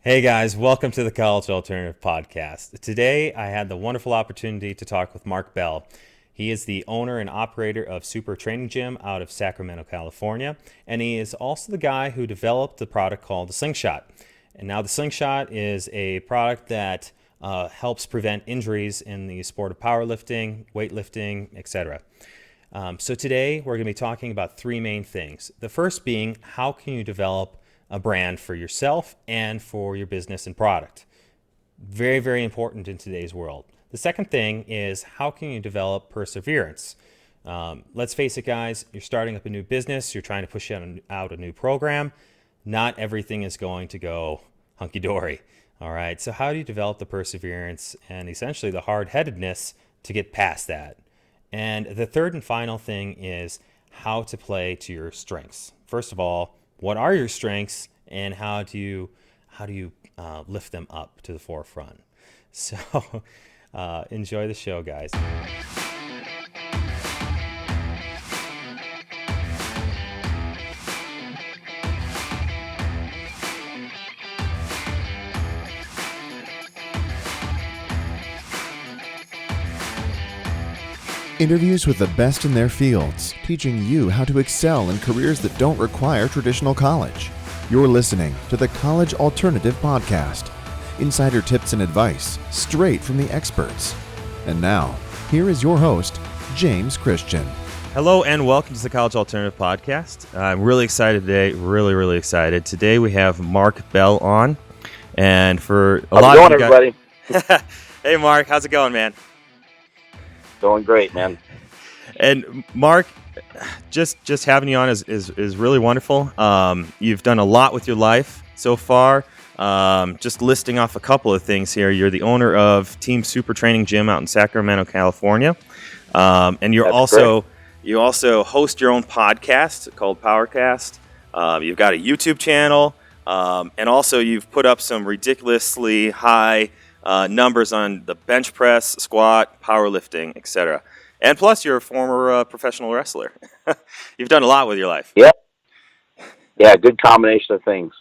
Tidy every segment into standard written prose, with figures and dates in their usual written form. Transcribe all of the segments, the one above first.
Hey guys, welcome to the College Alternative Podcast. Today I had the wonderful opportunity to talk with Mark Bell. He is the owner and operator of Super Training Gym out of Sacramento, California, and he is also the guy who developed the product called the Slingshot. And now the Slingshot is a product that helps prevent injuries in the sport of powerlifting, weightlifting, etc. So today we're going to be talking about three main things. The first being, how can you develop a brand for yourself and for your business and product? Very, very important in today's world. The second thing is, how can you develop perseverance? Let's face it, guys, you're starting up a new business, you're trying to push out a new program. Not everything is going to go hunky-dory. All right, so how do you develop the perseverance and essentially the hard-headedness to get past that? And the third and final thing is how to play to your strengths. First of all, what are your strengths and how do you lift them up to the forefront? So enjoy the show, guys. Interviews with the best in their fields, teaching you how to excel in careers that don't require traditional college. You're listening to the College Alternative Podcast. Insider tips and advice, straight from the experts. And now, here is your host, James Christian. Hello and welcome to the College Alternative Podcast. I'm really excited today, really excited. Today we have Mark Bell on. And for a lot of you guys... everybody? Hey Mark, how's it going, man? Going great, man. And Mark, just having you on is really wonderful. You've done a lot with your life so far. Just listing off a couple of things here. You're the owner of Team Super Training Gym out in Sacramento, California, and you also host your own podcast called Powercast. You've got a YouTube channel, and also you've put up some ridiculously high numbers on the bench press, squat, powerlifting, etc. And plus, you're a former professional wrestler. You've done a lot with your life. Yep. Yeah, good combination of things.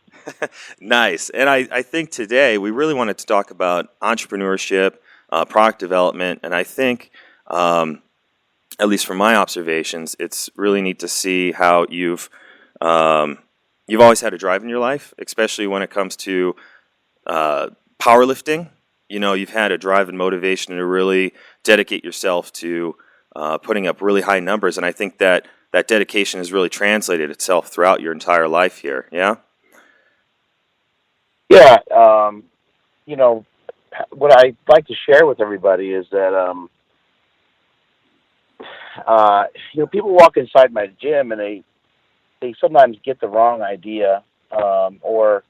Nice. And I think today we really wanted to talk about entrepreneurship, product development, and I think, at least from my observations, it's really neat to see how you've always had a drive in your life, especially when it comes to powerlifting. You know, you've had a drive and motivation to really dedicate yourself to putting up really high numbers, and I think that dedication has really translated itself throughout your entire life here, yeah? Yeah, what I'd like to share with everybody is that, people walk inside my gym and they sometimes get the wrong idea, or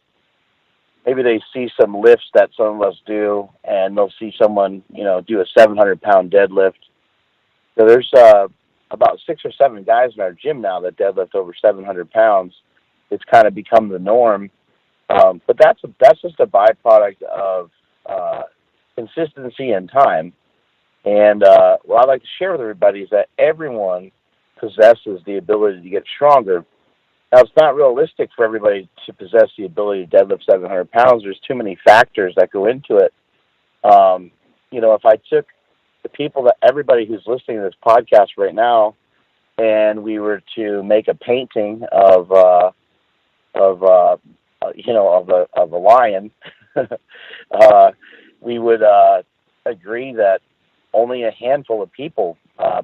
maybe they see some lifts that some of us do, and they'll see someone, do a 700-pound deadlift. So there's about 6 or 7 guys in our gym now that deadlift over 700 pounds. It's kind of become the norm. But that's just a byproduct of consistency and time. And what I'd like to share with everybody is that everyone possesses the ability to get stronger. Now, it's not realistic for everybody to possess the ability to deadlift 700 pounds. There's too many factors that go into it. If I took everybody who's listening to this podcast right now, and we were to make a painting of a lion, we would agree that only a handful of people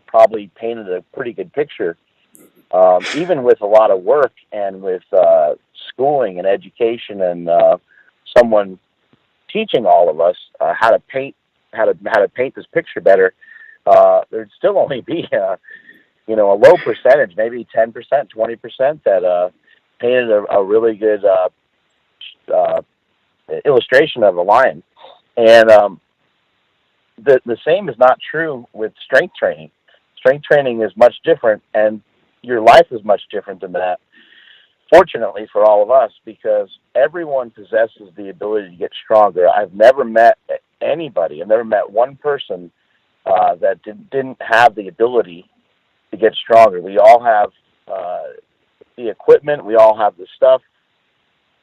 probably painted a pretty good picture. Even with a lot of work and with schooling and education and someone teaching all of us how to paint this picture better, there'd still only be a low percentage, maybe 10%, 20% that painted a really good illustration of a lion. And the same is not true with strength training. Strength training is much different, and your life is much different than that, fortunately for all of us, because everyone possesses the ability to get stronger. I've never met one person that didn't have the ability to get stronger. We all have the equipment, we all have the stuff,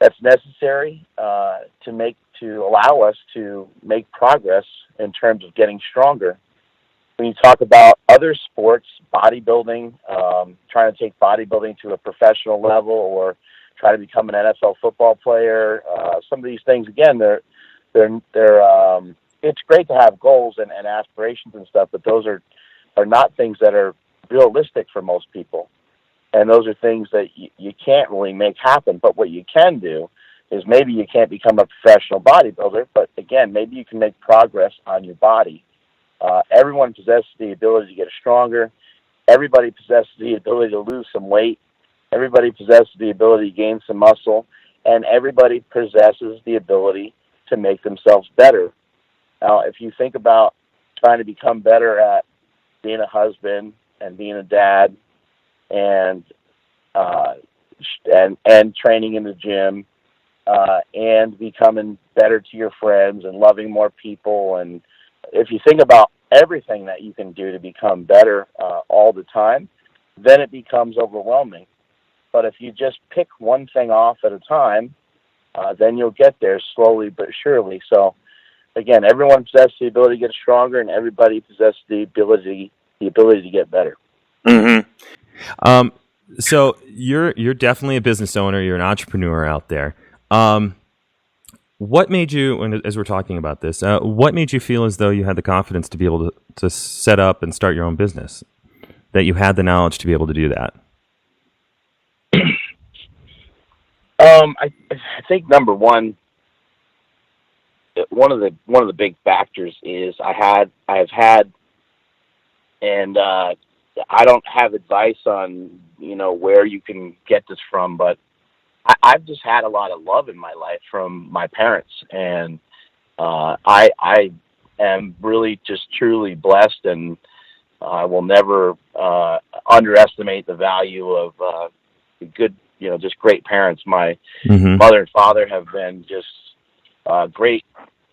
that's necessary to allow us to make progress in terms of getting stronger. When you talk about other sports, bodybuilding, trying to take bodybuilding to a professional level, or try to become an NFL football player, some of these things, again, it's great to have goals and aspirations and stuff, but those are not things that are realistic for most people. And those are things that you can't really make happen. But what you can do is, maybe you can't become a professional bodybuilder, but again, maybe you can make progress on your body. Everyone possesses the ability to get stronger. Everybody possesses the ability to lose some weight. Everybody possesses the ability to gain some muscle. And everybody possesses the ability to make themselves better. Now, if you think about trying to become better at being a husband and being a dad, and training in the gym, and becoming better to your friends and loving more people, and if you think about everything that you can do to become better all the time, then it becomes overwhelming. But if you just pick one thing off at a time, then you'll get there slowly but surely. So again, everyone possesses the ability to get stronger, and everybody possesses the ability to get better. Mm-hmm. So you're definitely a business owner. You're an entrepreneur out there. What made you, and as we're talking about this, what made you feel as though you had the confidence to be able to set up and start your own business? That you had the knowledge to be able to do that? I think number one of the big factors is I have had, and I don't have advice on where you can get this from, but I've just had a lot of love in my life from my parents, and I am really just truly blessed, and I will never underestimate the value of good, just great parents. My mother and father have been just great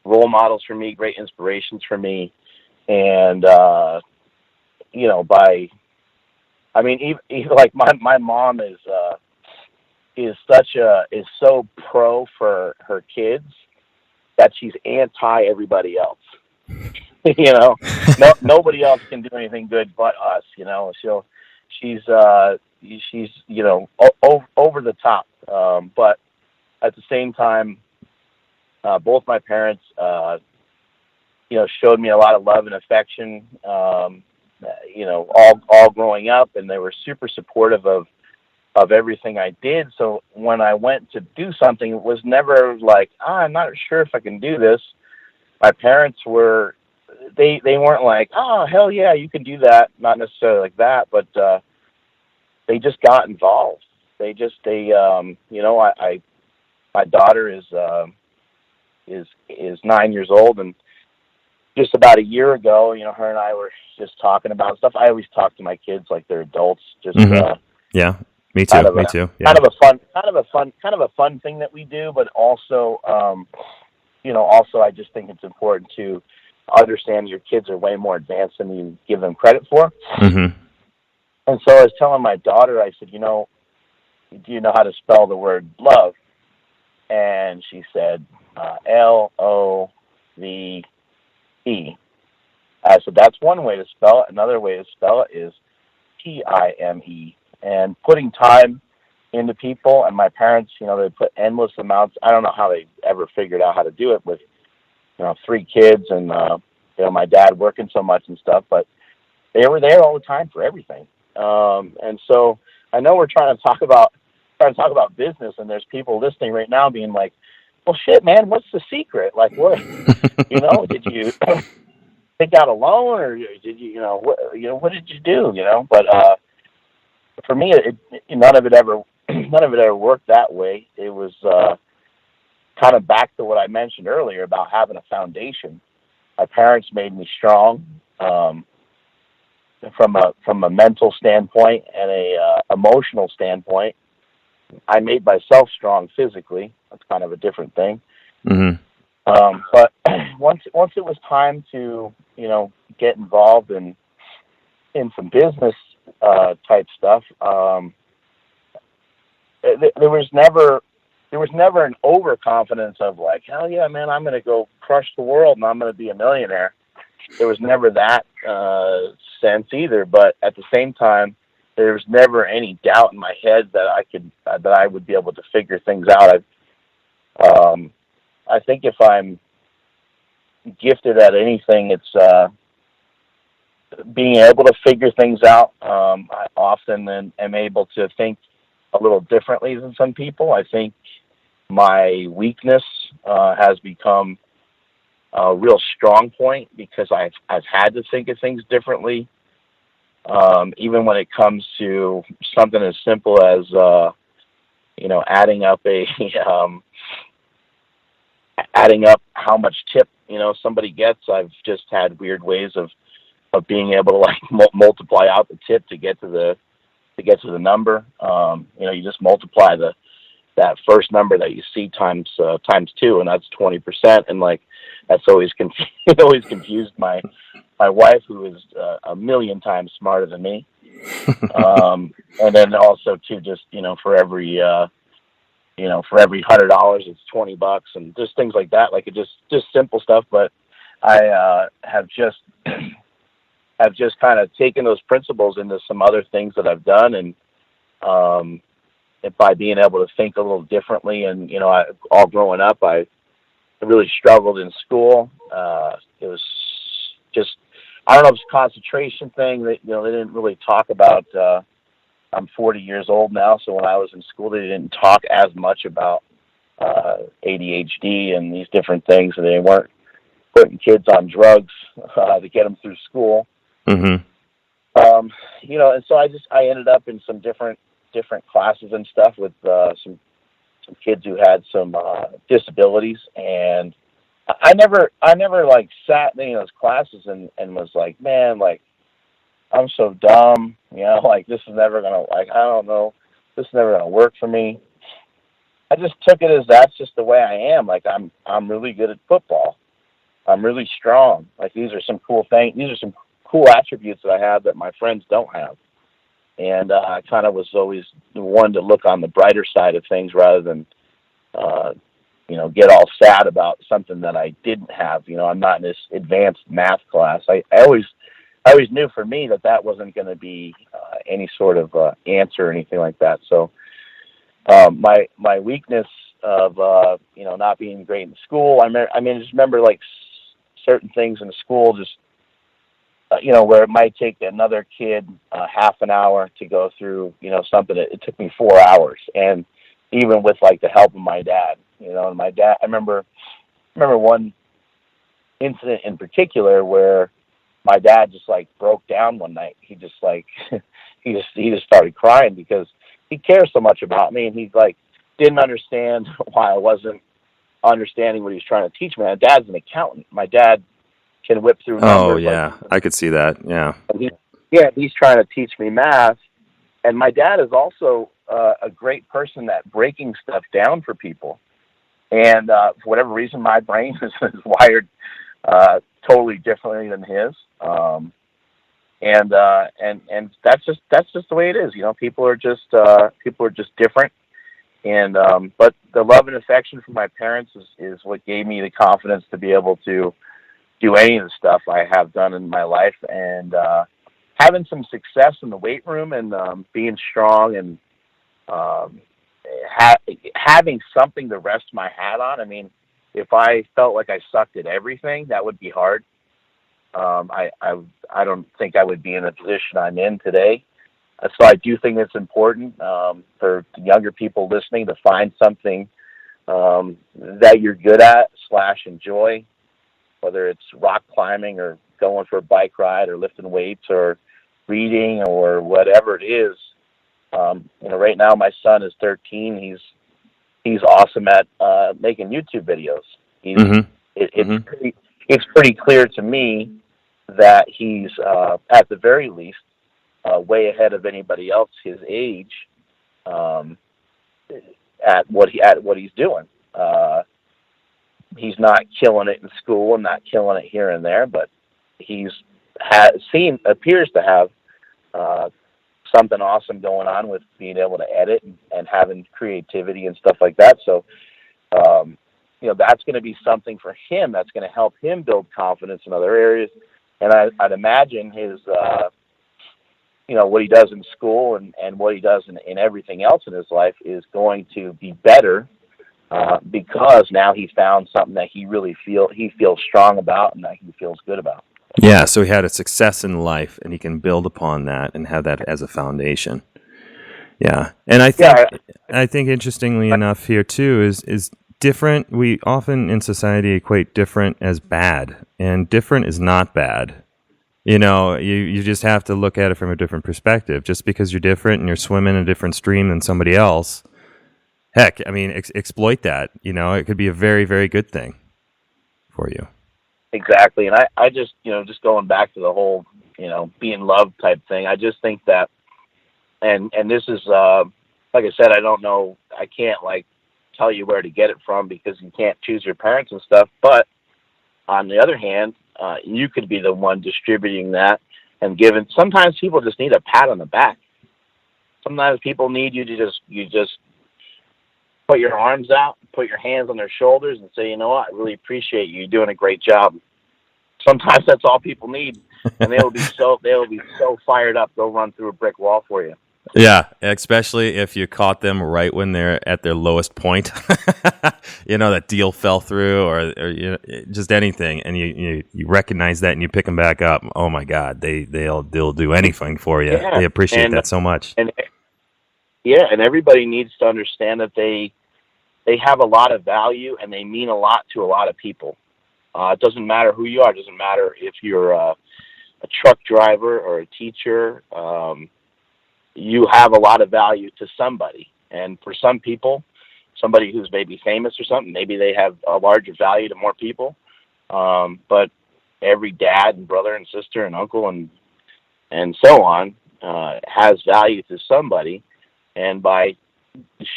role models for me, great inspirations for me, and even like my mom is so pro for her kids that she's anti everybody else. Nobody else can do anything good but us. She's over the top, but at the same time, both my parents showed me a lot of love and affection, all growing up, and they were super supportive of everything I did. So when I went to do something, it was never like, I'm not sure if I can do this. My parents were, they weren't like, oh, hell yeah, you can do that. Not necessarily like that, but they just got involved. My daughter is 9 years old, and just about a year ago, her and I were just talking about stuff. I always talk to my kids like they're adults. Just yeah, me too. Me too. Yeah. Kind of a fun thing that we do, but also, also I just think it's important to understand your kids are way more advanced than you give them credit for. Mm-hmm. And so I was telling my daughter, I said, do you know how to spell the word love? And she said, Love. I said, that's one way to spell it. Another way to spell it is Time. And putting time into people, and my parents, they put endless amounts. I don't know how they ever figured out how to do it with, 3 kids and, my dad working so much and stuff, but they were there all the time for everything. And so I know we're trying to talk about business, and there's people listening right now being like, well, shit, man, what's the secret? Like, what, did you take out a loan, or did you, what did you do? But for me, none of it ever worked that way. It was kind of back to what I mentioned earlier about having a foundation. My parents made me strong from a mental standpoint and a emotional standpoint. I made myself strong physically. That's kind of a different thing. Mm-hmm. But once it was time to get involved in some business type stuff, there was never there was never an overconfidence of like, hell yeah, man, I'm going to go crush the world and I'm going to be a millionaire. There was never that sense either. But at the same time, there was never any doubt in my head that I would be able to figure things out. I think if I'm gifted at anything, it's being able to figure things out. I often am able to think a little differently than some people. I think my weakness has become a real strong point because I've had to think of things differently. Even when it comes to something as simple as adding up adding up how much tip somebody gets. I've just had weird ways of being able to like multiply out the tip to get to the number. You just multiply that first number that you see times 2, and that's 20%. And like that's always always confused my wife, who is a million times smarter than me. And then also too, just for every $100, it's $20, and just things like that. Like it just simple stuff. But I have just kind of taken those principles into some other things that I've done, and by being able to think a little differently. And all growing up, I really struggled in school. It was just, I don't know if it's a concentration thing that they didn't really talk about. I'm 40 years old now, so when I was in school, they didn't talk as much about ADHD and these different things, and they weren't putting kids on drugs to get them through school. Mm-hmm. And so I ended up in some different classes and stuff with some kids who had some disabilities, and I never like sat in those classes and was like, man, like I'm so dumb, like this is never gonna, like, I don't know, this is never gonna work for me. I just took it as that's just the way I am. Like I'm really good at football. I'm really strong. Like these are some cool things. These are some cool attributes that I have that my friends don't have. And I kind of was always the one to look on the brighter side of things rather than, get all sad about something that I didn't have. I'm not in this advanced math class. I always knew for me that wasn't going to be any sort of answer or anything like that. So my weakness of not being great in school. I just remember like certain things in school, just where it might take another kid half an hour to go through something. It took me 4 hours, and even with like the help of my dad, and my dad. I remember one incident in particular where my dad just like broke down one night. He just like he just started crying because he cares so much about me, and he like didn't understand why I wasn't understanding what he was trying to teach me. My dad's an accountant. My dad can whip through numbers. Oh yeah, like, I could see that. Yeah. He's trying to teach me math, and my dad is also a great person at breaking stuff down for people. And for whatever reason, my brain is wired totally differently than his. And that's just the way it is. People are just different. And but the love and affection from my parents is what gave me the confidence to be able to do any of the stuff I have done in my life, and having some success in the weight room, and being strong, and having something to rest my hat on. I mean, if I felt like I sucked at everything, that would be hard. I don't think I would be in the position I'm in today. So I do think it's important for younger people listening to find something that you're good at / enjoy, whether it's rock climbing or going for a bike ride or lifting weights or reading or whatever it is. Right now my son is 13. He's awesome at making YouTube videos. It's pretty clear to me that he's at the very least way ahead of anybody else his age at what he's doing. He's not killing it in school and not killing it here and there, but appears to have something awesome going on with being able to edit and having creativity and stuff like that. So, that's going to be something for him that's going to help him build confidence in other areas. And I'd imagine his, what he does in school and what he does in everything else in his life is going to be better because now he found something that he feels strong about and that he feels good about. Yeah, so he had a success in life, and he can build upon that and have that as a foundation. Yeah, and I think interestingly enough here too is different. We often in society equate different as bad, and different is not bad. You just have to look at it from a different perspective. Just because you're different and you're swimming in a different stream than somebody else, heck, I mean, exploit that. It could be a very, very good thing for you. Exactly. And I just, just going back to the whole, being loved type thing, I just think that, and this is, like I said, I don't know, I can't tell you where to get it from because you can't choose your parents and stuff. But on the other hand, you could be the one distributing that and giving. Sometimes people just need a pat on the back. Sometimes people need you to just put your arms out, put your hands on their shoulders and say, you know what, I really appreciate you. You're doing a great job. Sometimes that's all people need. And they'll be so fired up, they'll run through a brick wall for you. Yeah, especially if you caught them right when they're at their lowest point. That deal fell through or just anything, and you recognize that and you pick them back up. Oh my God, they'll do anything for you. Yeah. They appreciate that so much. And everybody needs to understand that they have a lot of value and they mean a lot to a lot of people. It doesn't matter who you are. It doesn't matter if you're a truck driver or a teacher. You have a lot of value to somebody. And for some people, somebody who's maybe famous or something, maybe they have a larger value to more people. But every dad and brother and sister and uncle and so on has value to somebody. And by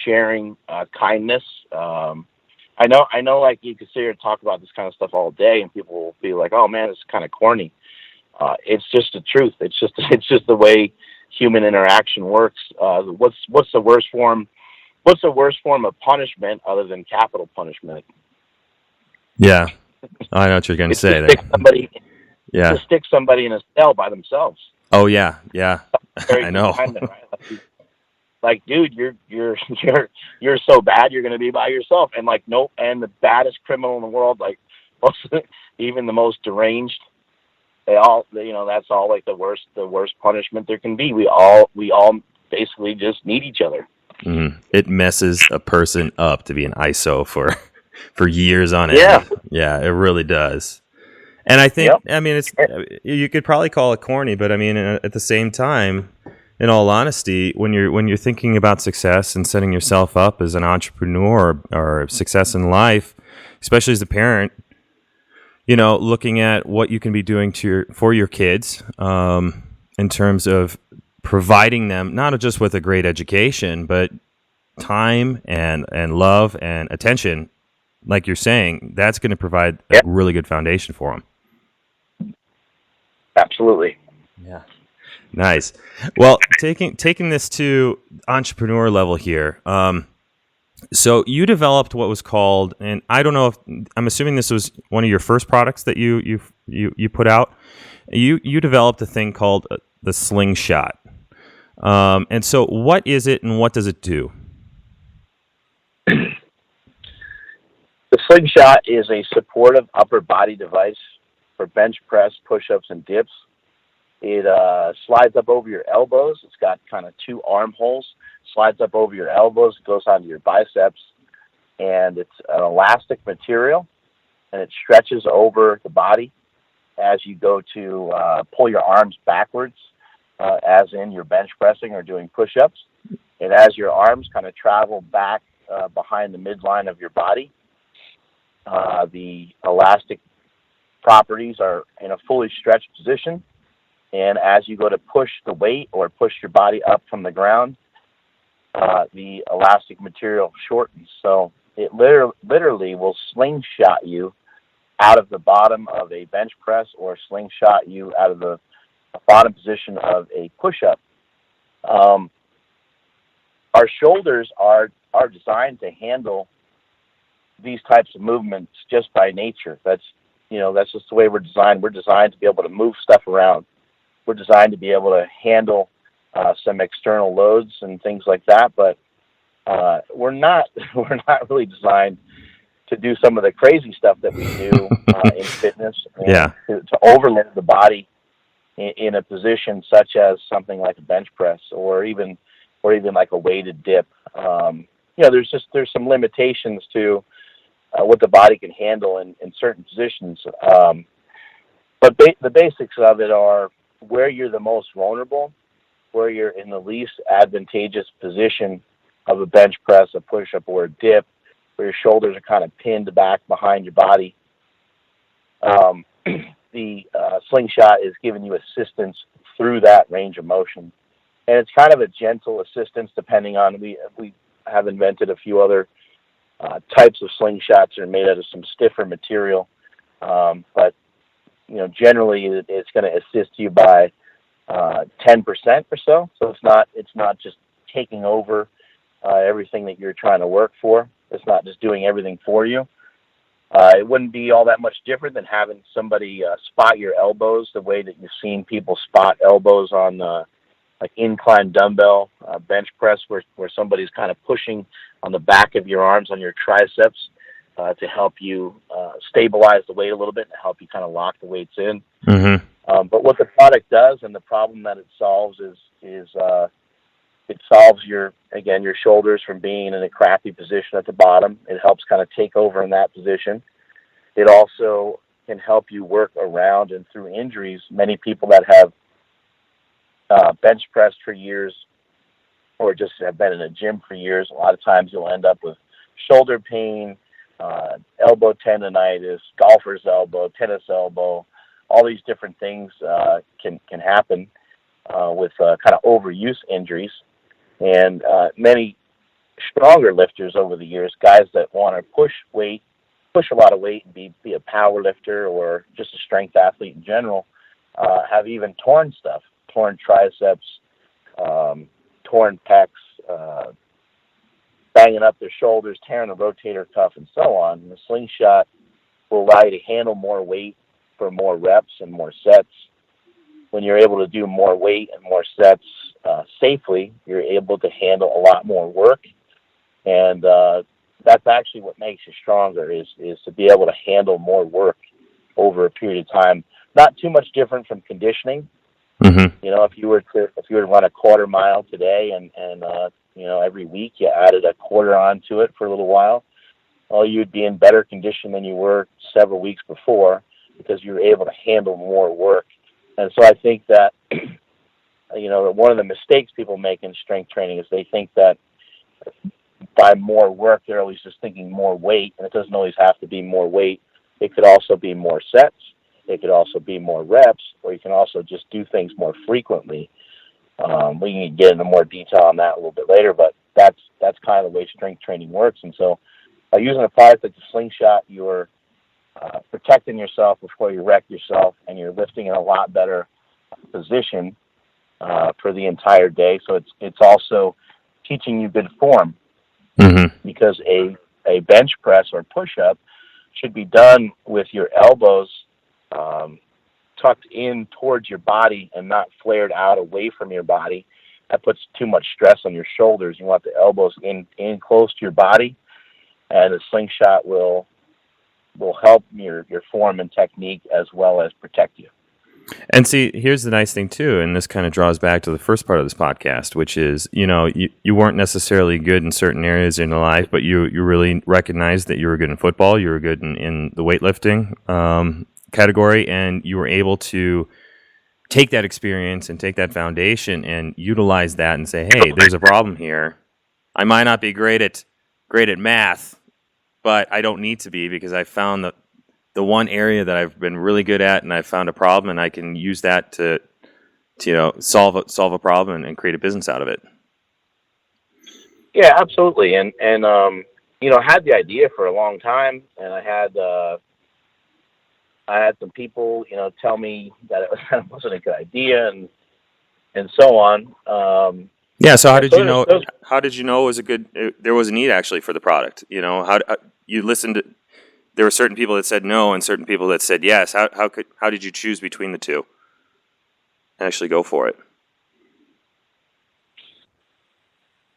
sharing kindness, I know, like you could sit here and talk about this kind of stuff all day, and people will be like, "Oh man, it's kind of corny." It's just the truth. It's just the way human interaction works. What's the worst form? What's the worst form of punishment other than capital punishment? Yeah, I know what you're going to say there. To stick somebody in a cell by themselves. Oh yeah. I know. Like, dude, you're so bad, you're going to be by yourself. And nope. And the baddest criminal in the world, even the most deranged, that's all the worst punishment there can be. We all basically just need each other. Mm-hmm. It messes a person up to be an ISO for years on end. Yeah, it really does. And I think, I mean, you could probably call it corny, but I mean, at the same time, in all honesty, when you're thinking about success and setting yourself up as an entrepreneur or success in life, especially as a parent, looking at what you can be doing for your kids in terms of providing them not just with a great education, but time and love and attention, like you're saying, that's going to provide a really good foundation for them. Absolutely. Yeah. Nice. Well, taking this to entrepreneur level here. So you developed what was called, and I don't know if I'm assuming this was one of your first products that you put out. You developed a thing called the Slingshot. And so, what is it, and what does it do? The Slingshot is a supportive upper body device for bench press, push-ups, and dips. It slides up over your elbows. It's got kind of two armholes. Slides up over your elbows. It goes onto your biceps. And it's an elastic material, and it stretches over the body as you go to pull your arms backwards, as in your bench pressing or doing push-ups. And as your arms kind of travel back behind the midline of your body, the elastic properties are in a fully stretched position. And as you go to push the weight or push your body up from the ground, the elastic material shortens. So it literally will slingshot you out of the bottom of a bench press or slingshot you out of the bottom position of a push-up. Um, our shoulders are designed to handle these types of movements just by nature. That's just the way we're designed. We're designed to be able to move stuff around. We're designed to be able to handle some external loads and things like that. But we're not really designed to do some of the crazy stuff that we do in fitness, and Yeah. to overload the body in a position such as something like a bench press, or even like a weighted dip. There's some limitations to what the body can handle in certain positions. But the basics of it are where you're the most vulnerable, where you're in the least advantageous position of a bench press, a push-up, or a dip, where your shoulders are kind of pinned back behind your body. The slingshot is giving you assistance through that range of motion. And it's kind of a gentle assistance depending on, we have invented a few other types of slingshots that are made out of some stiffer material. But generally it's going to assist you by 10% or so. So it's not just taking over everything that you're trying to work for. It's not just doing everything for you. It wouldn't be all that much different than having somebody spot your elbows the way that you've seen people spot elbows on like incline dumbbell bench press, where somebody's kind of pushing on the back of your arms on your triceps to help you stabilize the weight a little bit and help you kind of lock the weights in. Mm-hmm. But what the product does, and the problem that it solves, is it solves your shoulders from being in a crappy position at the bottom. It helps kind of take over in that position. It also can help you work around and through injuries. Many people that have bench pressed for years, or just have been in a gym for years, a lot of times you'll end up with shoulder pain, elbow tendonitis, golfer's elbow, tennis elbow. All these different things can happen with kind of overuse injuries. And many stronger lifters over the years, guys that want to push a lot of weight and be a power lifter or just a strength athlete in general, have even torn triceps, torn pecs, banging up their shoulders, tearing the rotator cuff, and so on. And the slingshot will allow you to handle more weight for more reps and more sets. When you're able to do more weight and more sets safely, you're able to handle a lot more work. And that's actually what makes you stronger, is to be able to handle more work over a period of time. Not too much different from conditioning. Mm-hmm. If you were to run a quarter mile today and every week you added a quarter onto it for a little while, well, you'd be in better condition than you were several weeks before, because you were able to handle more work. And so I think that one of the mistakes people make in strength training is they think that by more work they're always just thinking more weight, and it doesn't always have to be more weight. It could also be more sets. It could also be more reps, or you can also just do things more frequently. We can get into more detail on that a little bit later, but that's kind of the way strength training works. And so by using a product like the Slingshot, you're protecting yourself before you wreck yourself, and you're lifting in a lot better position for the entire day. So it's also teaching you good form, because a bench press or push-up should be done with your elbows tucked in towards your body and not flared out away from your body. That puts too much stress on your shoulders. You want the elbows in close to your body, and the Slingshot will help your form and technique as well as protect you. And see, here's the nice thing too, and this kind of draws back to the first part of this podcast, which is, you weren't necessarily good in certain areas in your life, but you really recognized that you were good in football, you were good in the weightlifting category, and you were able to take that experience and take that foundation and utilize that and say, hey, there's a problem here. I might not be great at math, but I don't need to be, because I found the one area that I've been really good at, and I found a problem, and I can use that to solve a problem and create a business out of it. Yeah, absolutely. And I had the idea for a long time, and I had some people tell me that it wasn't a good idea, and so on. Yeah. So how Yeah, did so you know? those, How did you know it was a good? There was a need actually for the product. You know, you listened? There were certain people that said no, and certain people that said yes. How did you choose between the two and actually go for it?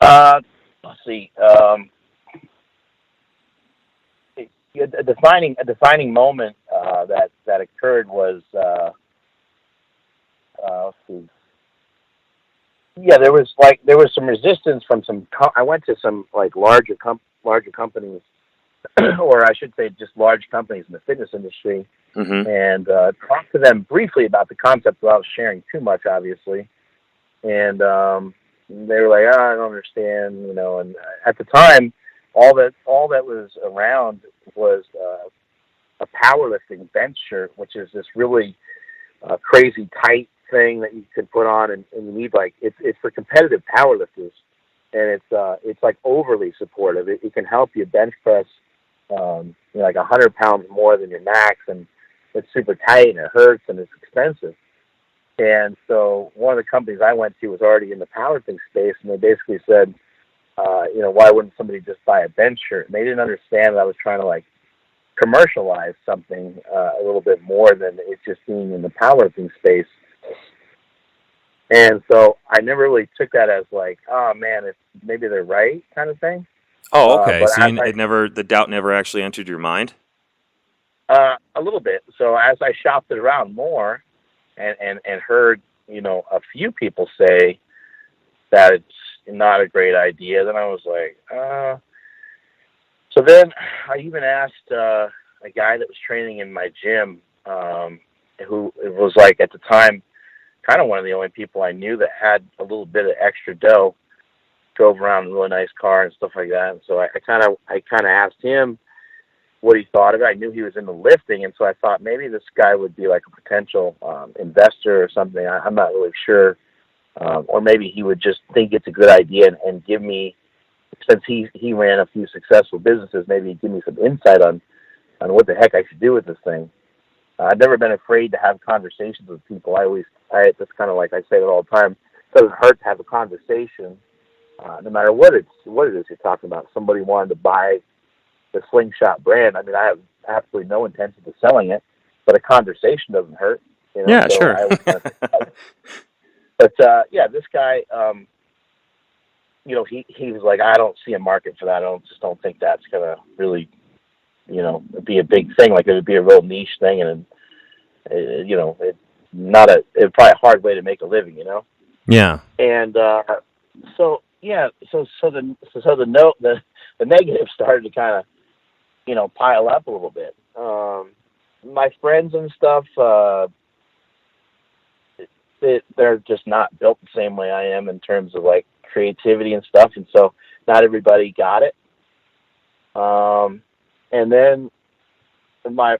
let's see. A defining moment that occurred was let's see. Yeah, there was some resistance from some. I went to some like larger companies, or I should say, just large companies in the fitness industry, Mm-hmm. and talked to them briefly about the concept without sharing too much, obviously. And they were like, "Oh, I don't understand," And at the time, all that was around was a powerlifting bench shirt, which is this really crazy tight thing that you can put on, and you need like it's for competitive powerlifters, and it's like overly supportive. It can help you bench press like 100 pounds more than your max, and it's super tight and it hurts and it's expensive. And so one of the companies I went to was already in the powerlifting space, and they basically said, why wouldn't somebody just buy a bench shirt? And they didn't understand that I was trying to like commercialize something a little bit more than it just being in the powerlifting space. And so I never really took that as like, oh man, it's maybe they're right kind of thing. Oh, okay. But So as the doubt never actually entered your mind. a little bit. So as I shopped it around more and heard, a few people say that it's not a great idea, then I was like, So then I even asked a guy that was training in my gym, who was like at the time kind of one of the only people I knew that had a little bit of extra dough, drove around in a really nice car and stuff like that. And so I kind of asked him what he thought of it. I knew he was into lifting, and so I thought maybe this guy would be like a potential investor or something. I'm not really sure, or maybe he would just think it's a good idea and give me, since he ran a few successful businesses, maybe he'd give me some insight on what the heck I should do with this thing. I've never been afraid to have conversations with people. It's kind of like I say it all the time. It doesn't hurt to have a conversation, no matter what it is you're talking about. Somebody wanted to buy the Slingshot brand. I mean, I have absolutely no intention of selling it, but a conversation doesn't hurt. Yeah, So sure. I was kind of, but yeah, this guy, he was like, I don't see a market for that. I don't think that's gonna really, be a big thing. Like it would be a real niche thing, and it's probably a hard way to make a living. Yeah. And so yeah, so the negative started to kind of pile up a little bit. My friends and stuff, they're just not built the same way I am in terms of like creativity and stuff, and so not everybody got it. And then my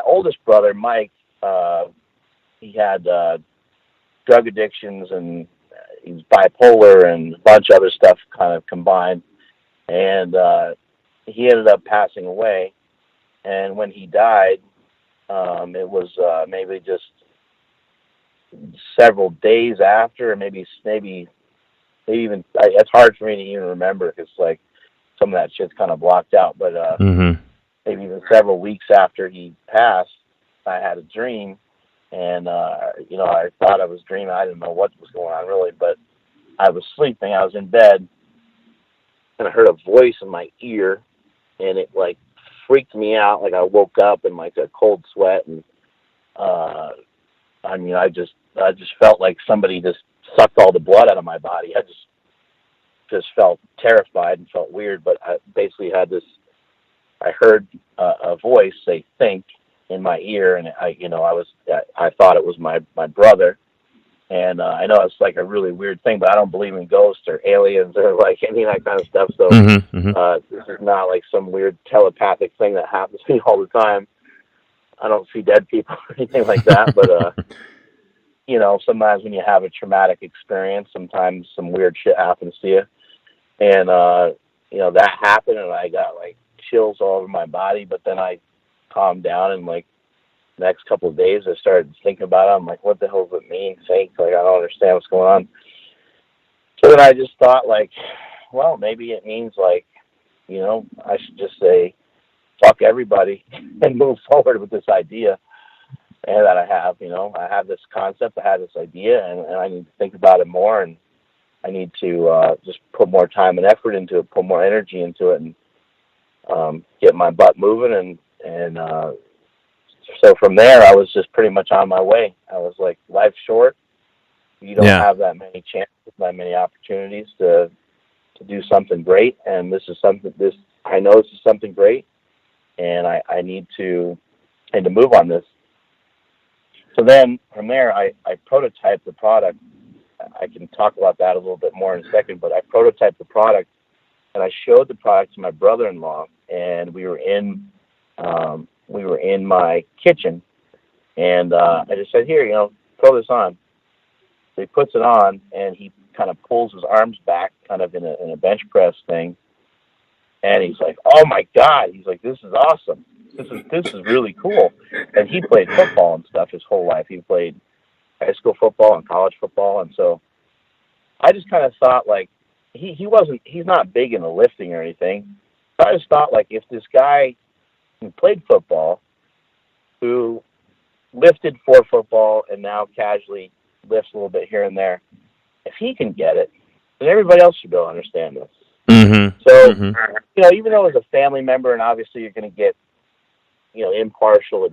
oldest brother, Mike, he had drug addictions, and he's bipolar and a bunch of other stuff kind of combined, and he ended up passing away. And when he died, it was maybe just several days after, or maybe even it's hard for me to even remember because like some of that shit's kind of blocked out. But Mm-hmm. maybe even several weeks after he passed, I had a dream, and I thought I was dreaming. I didn't know what was going on really, but I was sleeping. I was in bed, and I heard a voice in my ear, and it like freaked me out. Like I woke up in like a cold sweat, and I just felt like somebody just sucked all the blood out of my body. I just felt terrified and felt weird. But I basically had this. I heard a voice say "think" in my ear, and I thought it was my brother. And I know it's like a really weird thing, but I don't believe in ghosts or aliens or like any of that kind of stuff. So Mm-hmm. Mm-hmm. this is not like some weird telepathic thing that happens to me all the time. I don't see dead people or anything like that. But sometimes when you have a traumatic experience, sometimes some weird shit happens to you. And that happened, and I got like chills all over my body. But then I calmed down, and like next couple of days I started thinking about it. I'm like, what the hell does it mean? Fake? Like I don't understand what's going on. So then I just thought, like, well, maybe it means, like, I should just say, fuck everybody and move forward with this idea and that I have. I have this concept, I have this idea, and I need to think about it more, and I need to just put more time and effort into it, put more energy into it, and get my butt moving. And so from there, I was just pretty much on my way. I was like, life's short. You don't Yeah. have that many chances, that many opportunities to do something great, and this is something. I know this is something great, and I need to move on this. So then from there, I prototyped the product. I can talk about that a little bit more in a second, but I prototyped the product, and I showed the product to my brother-in-law, and we were in my kitchen, and I just said, here, throw this on. So he puts it on, and he kind of pulls his arms back, kind of in a bench press thing, and he's like, "Oh my God!" He's like, "This is awesome. This is really cool." And he played football and stuff his whole life. He played high school football and college football, and so I just kind of thought, like, he's not big into lifting or anything. So I just thought, like, if this guy who played football, who lifted for football and now casually lifts a little bit here and there, if he can get it, then everybody else should be able to understand this. Mm-hmm. So, Mm-hmm. even though as a family member, and obviously you're going to get, impartial,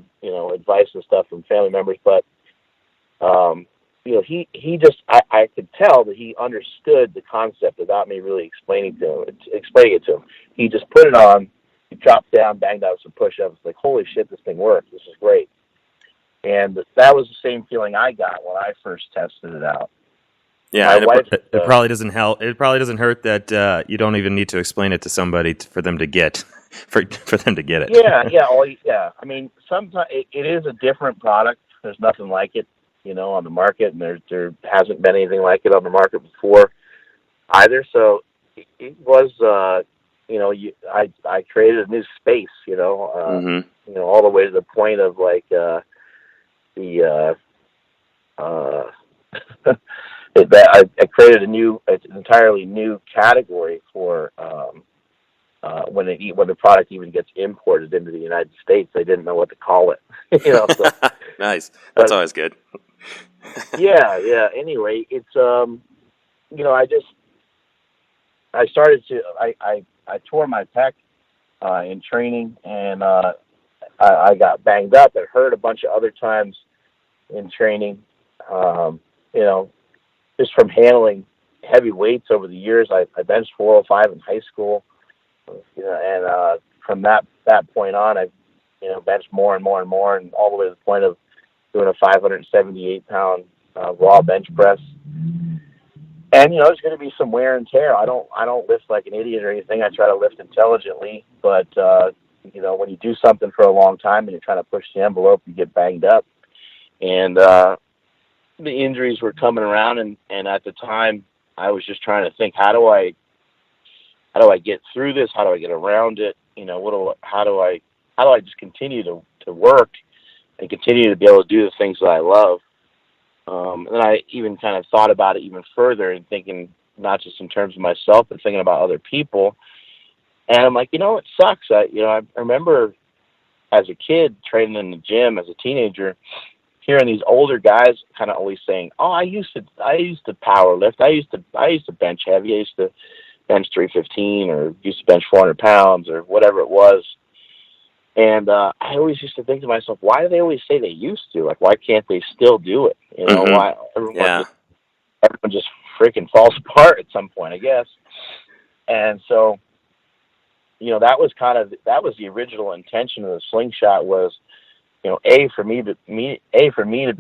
advice and stuff from family members, but, he just, I could tell that he understood the concept without me really explaining it to him. He just put it on, he dropped down, banged out some push-ups, like, holy shit, this thing works. This is great. And that was the same feeling I got when I first tested it out. Yeah, and it probably doesn't help. It probably doesn't hurt that you don't even need to explain it to somebody for them to get for them to get it. Yeah. I mean, sometimes it is a different product. There's nothing like it, on the market, and there hasn't been anything like it on the market before either. So it was, I created a new space, all the way to the point of, like, I created an entirely new category for when the product even gets imported into the United States. They didn't know what to call it. So, Nice. That's always good. yeah. Anyway, it's I started to I tore my pec in training, and I got banged up. It hurt a bunch of other times in training. Just from handling heavy weights over the years. I benched 405 in high school, and from that point on, I benched more and more and more, and all the way to the point of doing a 578-pound raw bench press. And there's going to be some wear and tear. I don't lift like an idiot or anything. I try to lift intelligently, but when you do something for a long time and you're trying to push the envelope, you get banged up. And the injuries were coming around, and at the time I was just trying to think, how do I get through this? How do I get around it? How do I just continue to work and continue to be able to do the things that I love? And then I even kind of thought about it even further and thinking not just in terms of myself, but thinking about other people. And I'm like, it sucks. I remember as a kid training in the gym as a teenager, hearing these older guys kind of always saying, "Oh, I used to power lift. I used to bench heavy. I used to bench 315 or used to bench 400 pounds or whatever it was." And I always used to think to myself, why do they always say they used to? Like, why can't they still do it? Why everyone just freaking falls apart at some point, I guess. And so, that was the original intention of the Slingshot was, for me to be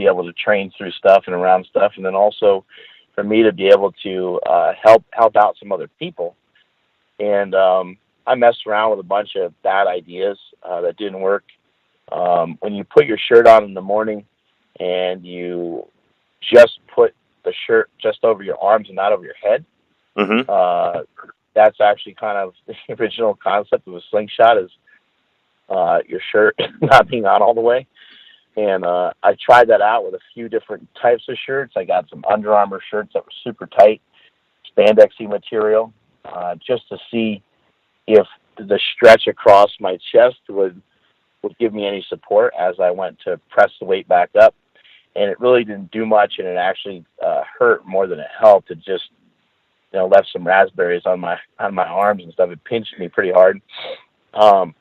able to train through stuff and around stuff, and then also for me to be able to help out some other people. And I messed around with a bunch of bad ideas that didn't work. When you put your shirt on in the morning and you just put the shirt just over your arms and not over your head, that's actually kind of the original concept of a Slingshot, is your shirt not being on all the way. And I tried that out with a few different types of shirts. I got some Under Armour shirts that were super tight, spandexy material, just to see if the stretch across my chest would give me any support as I went to press the weight back up. And it really didn't do much, and it actually hurt more than it helped. It just, left some raspberries on my arms and stuff. It pinched me pretty hard. But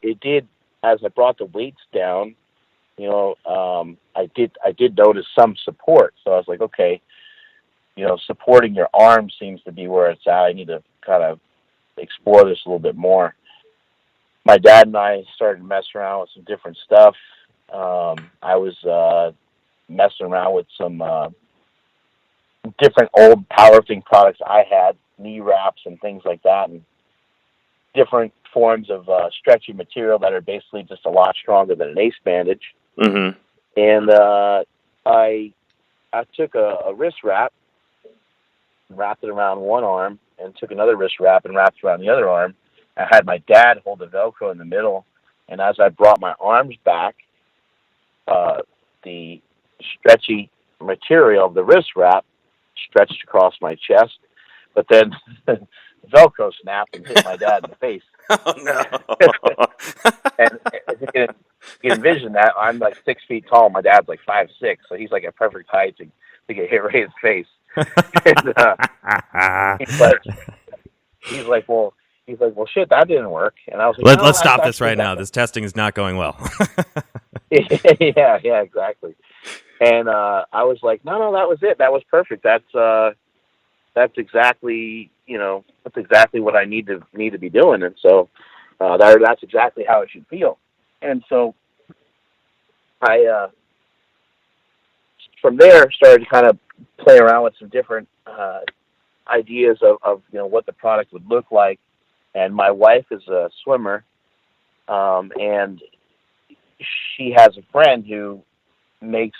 it did, as I brought the weights down, I did notice some support. So I was like, okay, supporting your arm seems to be where it's at. I need to kind of explore this a little bit more. My dad and I started messing around with some different stuff. I was messing around with some different old powerlifting products I had, knee wraps and things like that, and different forms of stretchy material that are basically just a lot stronger than an ace bandage. Mm-hmm. And I took a wrist wrap and wrapped it around one arm, and took another wrist wrap and wrapped it around the other arm. I had my dad hold the Velcro in the middle, and as I brought my arms back, the stretchy material of the wrist wrap stretched across my chest, but then the Velcro snapped and hit my dad in the face. Oh, no. And if you can envision that, I'm like 6 feet tall. My dad's like 5'6", so he's like a perfect height to get hit right in his face. And, he's like, well, shit, that didn't work. And I was like, Let's stop this right now. This testing is not going well. yeah, exactly. And I was like, no, that was it. That was perfect. That's exactly, that's exactly what I need to be doing. And so that's exactly how it should feel. And so I, from there, started to kind of play around with some different ideas of what the product would look like. And my wife is a swimmer, and she has a friend who makes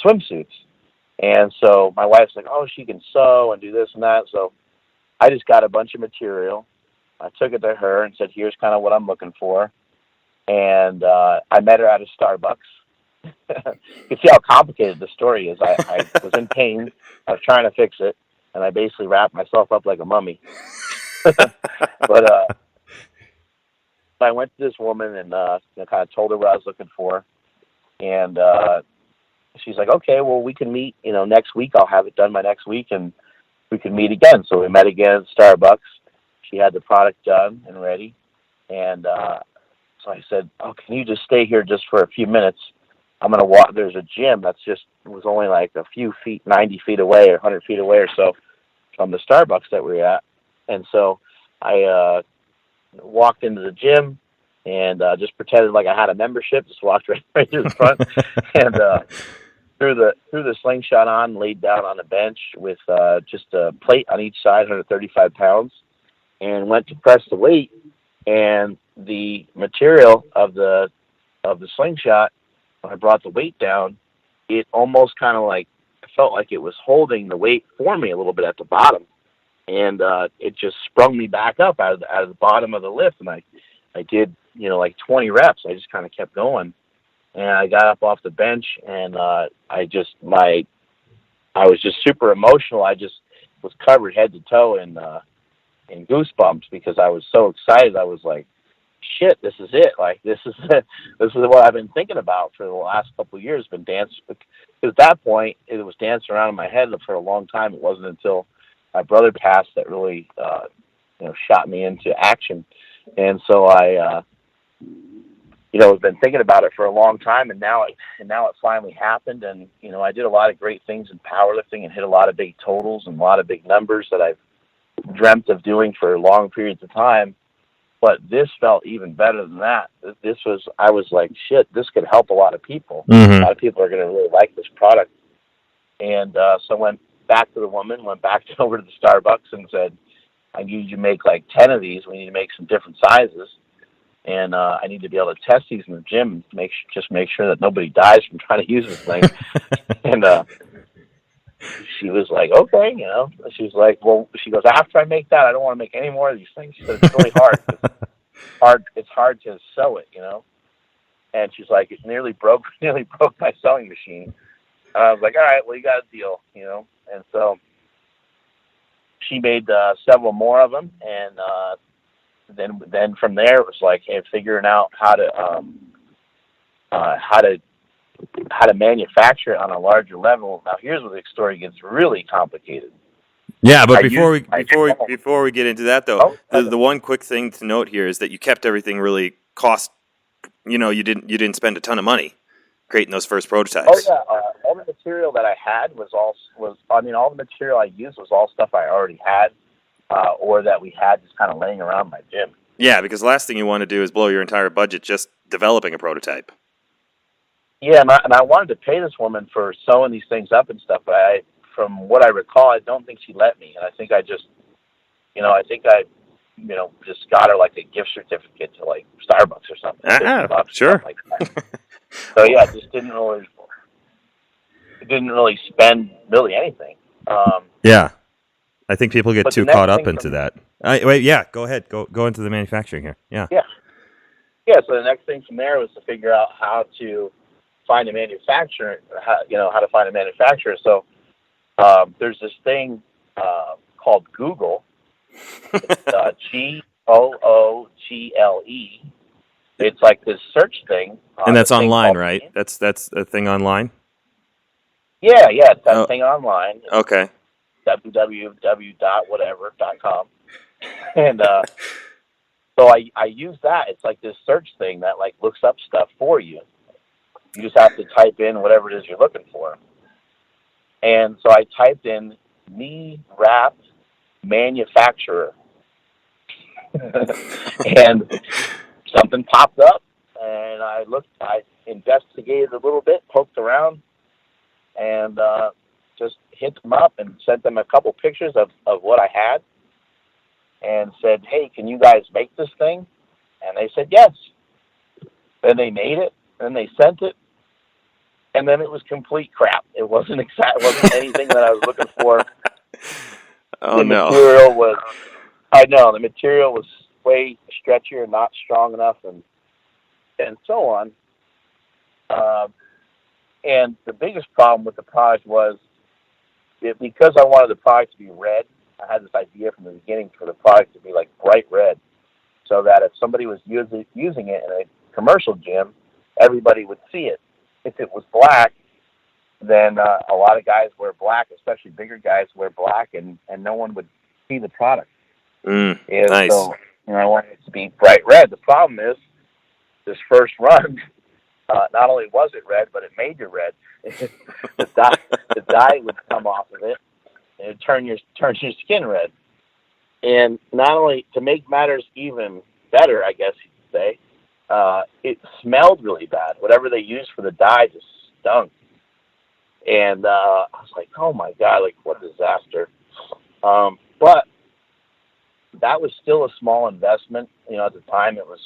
swimsuits. And so my wife's like, oh, she can sew and do this and that. So I just got a bunch of material. I took it to her and said, here's kind of what I'm looking for. And I met her at a Starbucks. You can see how complicated the story is. I was in pain. I was trying to fix it. And I basically wrapped myself up like a mummy. But I went to this woman and kind of told her what I was looking for. And she's like, okay, well, we can meet, next week. I'll have it done by next week, and we can meet again. So we met again at Starbucks. She had the product done and ready. And so I said, oh, can you just stay here just for a few minutes? I'm going to walk. There's a gym that's was only like a few feet, 90 feet away or 100 feet away or so from the Starbucks that we were at. And so I walked into the gym and just pretended like I had a membership, just walked right through the front and threw the slingshot on, laid down on a bench with just a plate on each side, 135 pounds, and went to press the weight. And the material of the slingshot, when I brought the weight down, it almost kind of like felt like it was holding the weight for me a little bit at the bottom. And it just sprung me back up out of the bottom of the lift. And I did, like 20 reps. I just kind of kept going. And I got up off the bench, and I was just super emotional. I just was covered head to toe in goosebumps because I was so excited. I was like, shit, this is it. Like, this is what I've been thinking about for the last couple of years. Been dancing, because at that point it was dancing around in my head for a long time. It wasn't until my brother passed that really, shot me into action. And so I, I've been thinking about it for a long time, and now it finally happened. And, I did a lot of great things in powerlifting and hit a lot of big totals and a lot of big numbers that I've dreamt of doing for long periods of time. But this felt even better than that. I was like, shit, this could help a lot of people. Mm-hmm. A lot of people are going to really like this product. And so I went back to the woman, went back over to the Starbucks and said, I need you to make like 10 of these. We need to make some different sizes. And I need to be able to test these in the gym, make sure that nobody dies from trying to use this thing. And she was like, okay, She was like, well, she goes, after I make that, I don't want to make any more of these things. She said, it's really hard. It's hard to sew it, And she's like, it nearly broke my sewing machine. And I was like, all right, well, you got a deal, And so she made several more of them, and then from there it was like, hey, figuring out how to manufacture it on a larger level. Now here's where the story gets really complicated. Yeah, but before we get into that though, Oh, the one quick thing to note here is that you kept everything really cost. You didn't spend a ton of money creating those first prototypes. Oh yeah, all the material that I had all the material I used was all stuff I already had, or that we had just kind of laying around my gym. Yeah, because the last thing you want to do is blow your entire budget just developing a prototype. Yeah, and I wanted to pay this woman for sewing these things up and stuff, but from what I recall, I don't think she let me. And I think I just got her like a gift certificate to like Starbucks or something. $50 sure. Something like that. So yeah, just didn't really spend really anything. Yeah, I think people get too caught up into that. Wait, yeah, go ahead. Go into the manufacturing here. Yeah. Yeah. So the next thing from there was to figure out how to find a manufacturer. How to find a manufacturer. So there's this thing called Google. It's Google. It's like this search thing. And that's online, right? That's a thing online? Yeah, it's that thing online. Okay. www.whatever.com. And so I use that. It's like this search thing that like looks up stuff for you. You just have to type in whatever it is you're looking for. And so I typed in knee wrap manufacturer. And something popped up, and I investigated a little bit, poked around, and just hit them up and sent them a couple pictures of what I had and said, hey, can you guys make this thing? And they said yes. Then they made it, and they sent it, and then it was complete crap. It wasn't anything that I was looking for. The material was way stretchier, not strong enough, and so on. And the biggest problem with the product was because I wanted the product to be red. I had this idea from the beginning for the product to be like bright red, so that if somebody was using it in a commercial gym, everybody would see it. If it was black, then a lot of guys wear black, especially bigger guys wear black, and no one would see the product. Nice. So I wanted it to be bright red. The problem is, this first run, not only was it red, but it made you red. the dye would come off of it, and it turn your skin red. And not only, to make matters even better, I guess you could say, it smelled really bad. Whatever they used for the dye just stunk. And I was like, oh my God, like what a disaster. But that was still a small investment. At the time it was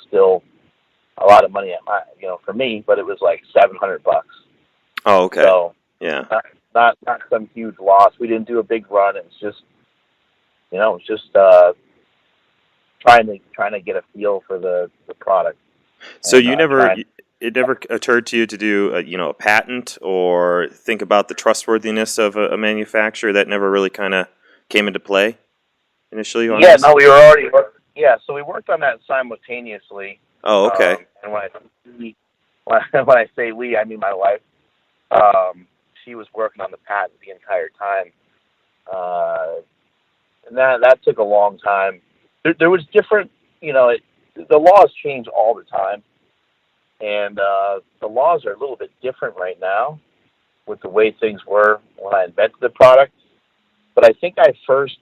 still a lot of money for me, but it was like $700. Oh, okay. So yeah, not some huge loss. We didn't do a big run. It was just, trying to get a feel for the product. So it never occurred to you to do a patent or think about the trustworthiness of a manufacturer? That never really kind of came into play initially? We were already so we worked on that simultaneously. Oh, okay. And when I say we, I mean my wife. She was working on the patent the entire time. And that took a long time. There was different, the laws change all the time. And the laws are a little bit different right now with the way things were when I invented the product. But I think I first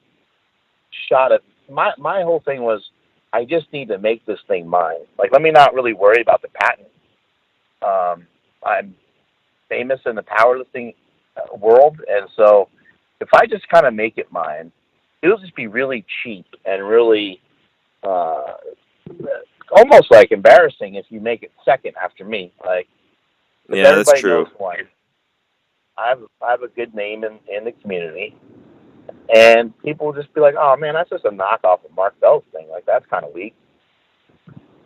shot it. My whole thing was, I just need to make this thing mine. Like, let me not really worry about the patent. I'm famous in the powerlifting world, and so if I just kind of make it mine, it'll just be really cheap and really almost like embarrassing if you make it second after me. Like, yeah, that's true. I have a good name in the community, and people will just be like, "Oh man, that's just a knockoff of Mark Bell's thing. Like, that's kind of weak."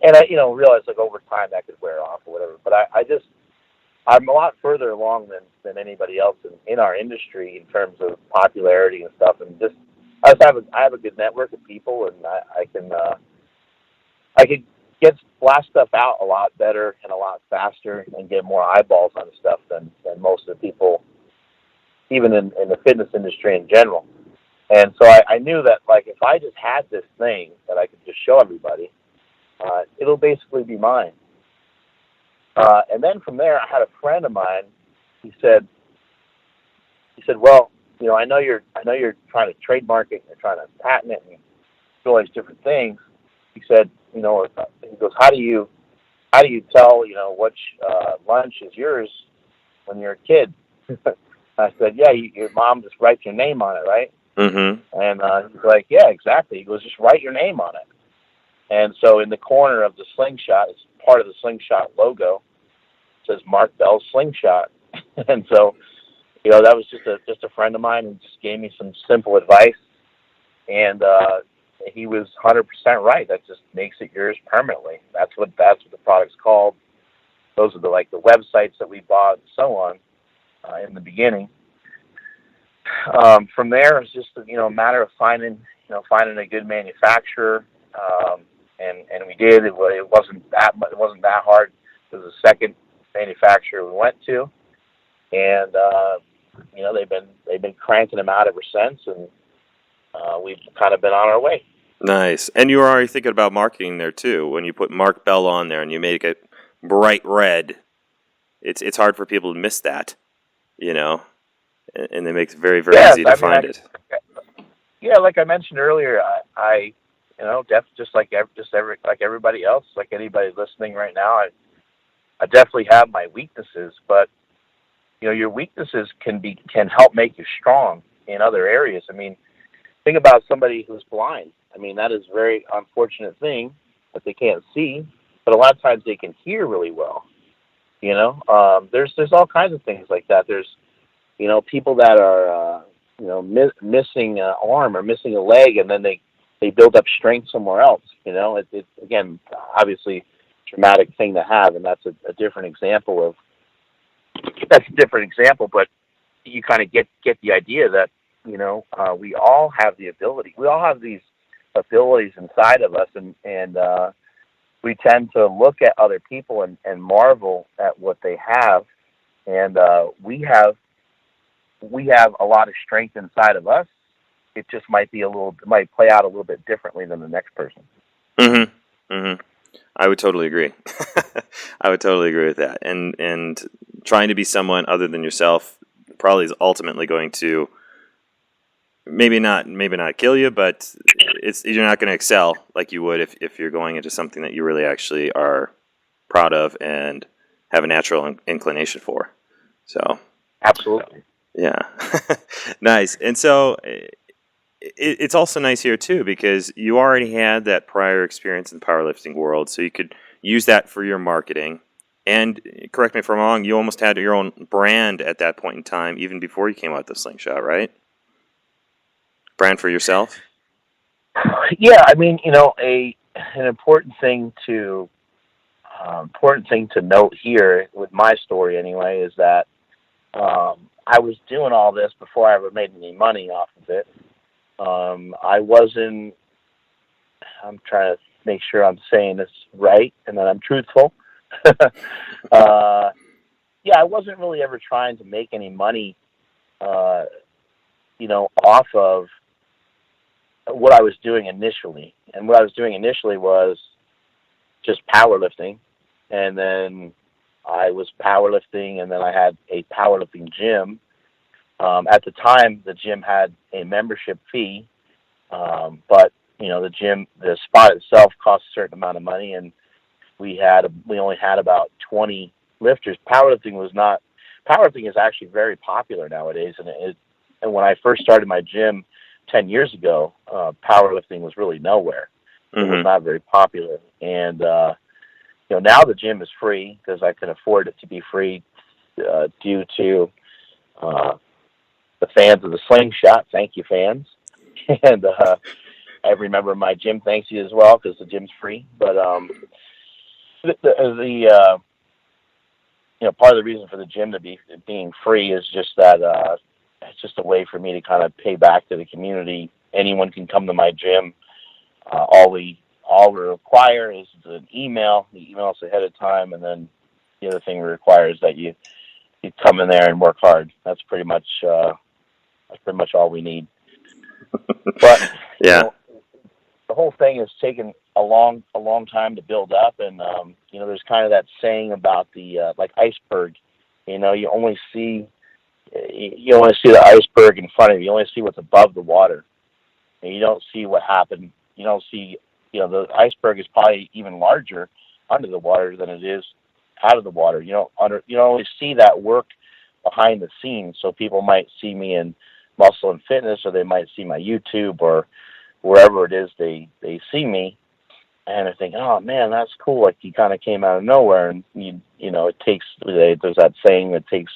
And I, realized like over time that could wear off or whatever. But I I'm a lot further along than anybody else in our industry in terms of popularity and stuff. And just I have a good network of people, and I could get blast stuff out a lot better and a lot faster and get more eyeballs on stuff than most of the people, even in the fitness industry in general. And so I knew that, like, if I just had this thing that I could just show everybody, it'll basically be mine. And then from there, I had a friend of mine. He said, well, I know you're trying to trademark it, and you're trying to patent it, and do all these different things. He said, he goes, how do you tell, which lunch is yours when you're a kid? I said, yeah, your mom just writes your name on it, right? Mm-hmm. And he's like, yeah, exactly. He goes, just write your name on it. And so in the corner of the Slingshot, it's part of the Slingshot logo, it says Mark Bell's Slingshot. And so, that was just a friend of mine who just gave me some simple advice. And he was 100% right. That just makes it yours permanently. That's what the product's called. Those are the websites that we bought and so on in the beginning. From there, it's just a matter of finding a good manufacturer, and we did. It wasn't that hard. It was the second manufacturer we went to, and they've been cranking them out ever since, and we've kind of been on our way. Nice. And you were already thinking about marketing there too. When you put Mark Bell on there and you make it bright red, it's hard for people to miss that, and it makes it very, very easy to find it. Yeah, like I mentioned earlier, I just like everybody else, like anybody listening right now, I definitely have my weaknesses, but your weaknesses can help make you strong in other areas. I mean, think about somebody who's blind. I mean, that is a very unfortunate thing that they can't see, but a lot of times they can hear really well. There's all kinds of things like that. There's people that are missing an arm or missing a leg, and then they build up strength somewhere else. It's again, obviously, a traumatic thing to have, and that's a different example but you kind of get the idea that we all have the ability. We all have these abilities inside of us, and we tend to look at other people and marvel at what they have, and we have a lot of strength inside of us. It just might play out a little bit differently than the next person. Mm-hmm. Mm-hmm. I would totally agree. I would totally agree with that. And trying to be someone other than yourself probably is ultimately going to maybe not kill you, but you're not going to excel like you would if you're going into something that you really actually are proud of and have a natural inclination for. So absolutely. Yeah. Nice. And so it's also nice here too, because you already had that prior experience in the powerlifting world, so you could use that for your marketing. And correct me if I'm wrong, you almost had your own brand at that point in time, even before you came out with the Slingshot, right? Brand for yourself? Yeah, I mean, an important thing to note here with my story anyway is that I was doing all this before I ever made any money off of it. I'm trying to make sure I'm saying this right and that I'm truthful. I wasn't really ever trying to make any money, off of what I was doing initially. And what I was doing initially was just powerlifting. And then I was powerlifting, and then I had a powerlifting gym. At the time, the gym had a membership fee, but the spot itself cost a certain amount of money, and we only had about 20 lifters. Powerlifting is actually very popular nowadays, and when I first started my gym 10 years ago, powerlifting was really nowhere. Mm-hmm. It was not very popular, and now the gym is free because I can afford it to be free due to the fans of the Slingshot. Thank you, fans. And every member of my gym thanks you as well because the gym's free. But part of the reason for the gym to be being free is just that it's just a way for me to kind of pay back to the community. Anyone can come to my gym. All we require is an email. You email us ahead of time, and then the other thing we require is that you come in there and work hard. That's pretty much all we need. But Yeah. The whole thing has taken a long time to build up, and there's kind of that saying about the like iceberg. You only see the iceberg in front of you. You only see what's above the water, and you don't see what happened. You don't see, the iceberg is probably even larger under the water than it is out of the water. You don't always see that work behind the scenes. So people might see me in muscle and fitness, or they might see my YouTube or wherever it is they see me, and they're thinking, oh man, that's cool. Like, he kind of came out of nowhere, and it takes, there's that saying that takes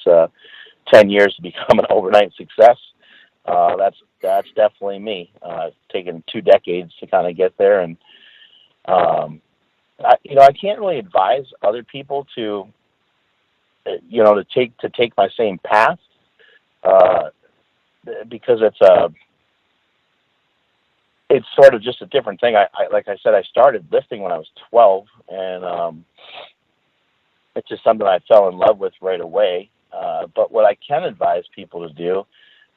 10 years to become an overnight success. That's definitely me. It's taken 2 decades to kind of get there, and I can't really advise other people to take my same path, because it's sort of just a different thing. I like I said, I started lifting when I was 12, and it's just something I fell in love with right away. But what I can advise people to do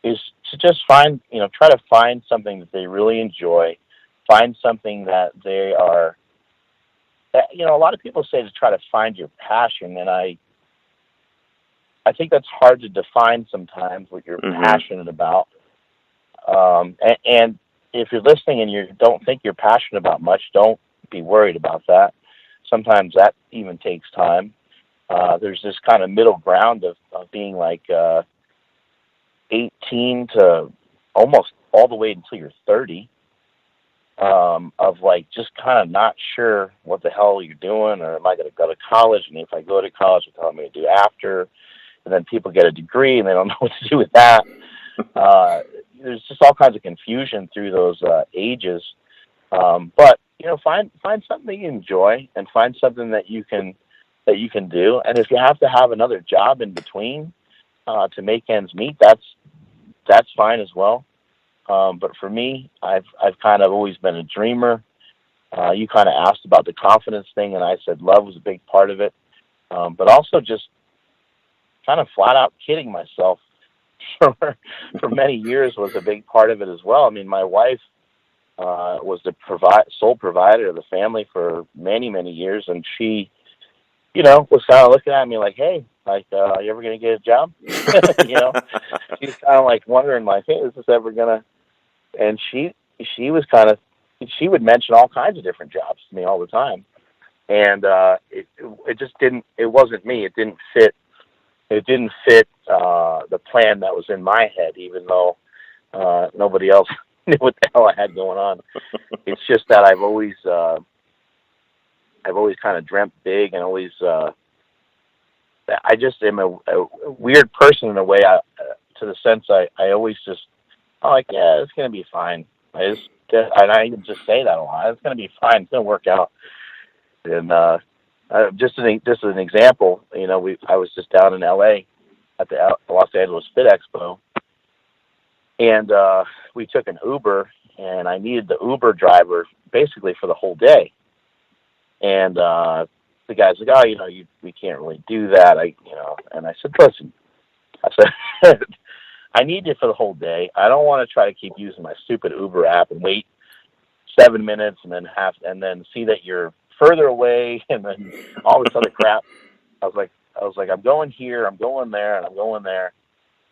is to just try to find something that they really enjoy, find something that they are, a lot of people say to try to find your passion, and I think that's hard to define sometimes, what you're passionate about. And if you're listening and you don't think you're passionate about much, don't be worried about that. Sometimes that even takes time. There's this kind of middle ground of being like 18 to almost all the way until you're 30, of like just kind of not sure what the hell you're doing, or am I going to go to college? And if I go to college, what am I going to do after? And then people get a degree and they don't know what to do with that. There's just all kinds of confusion through those ages. But find something that you enjoy, and find something that you can do. And if you have to have another job in between to make ends meet, that's fine as well. But for me, I've kind of always been a dreamer. You kind of asked about the confidence thing, and I said love was a big part of it. But also just kind of flat out kidding myself for many years was a big part of it as well. I mean, my wife was the sole provider of the family for many, many years, and she, was kind of looking at me like, hey, like, are you ever going to get a job? She's kind of like wondering, like, hey, is this ever going to, and she was kind of, she would mention all kinds of different jobs to me all the time. And it just didn't, it wasn't me. It didn't fit the plan that was in my head, even though nobody else knew what the hell I had going on. It's just that I've always kind of dreamt big, and always I just am a weird person in a way. To the sense I always just, I'm like, yeah, it's gonna be fine. And I even just say that a lot. It's gonna be fine. It's gonna work out. And just as an example, I was just down in L.A. at the Los Angeles Fit Expo, and we took an Uber, and I needed the Uber driver basically for the whole day. And the guy's like, oh, we can't really do that. And I said, listen, I need you for the whole day. I don't want to try to keep using my stupid Uber app and wait 7 minutes and then see that you're further away, and then all this other crap. I was like, I'm going here, I'm going there, and I'm going there.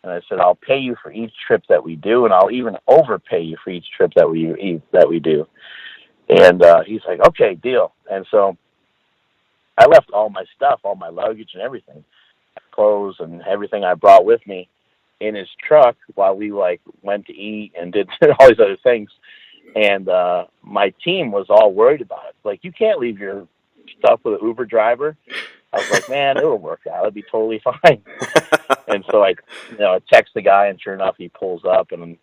And I said, I'll pay you for each trip that we do, and I'll even overpay you for each trip that we do. And he's like, okay, deal. And so I left all my stuff, all my luggage and everything, clothes and everything I brought with me, in his truck while we went to eat and did all these other things. And my team was all worried about it. Like, you can't leave your stuff with an Uber driver. I was like, man, it'll work out. It'll be totally fine. And so I text the guy, and sure enough, he pulls up, and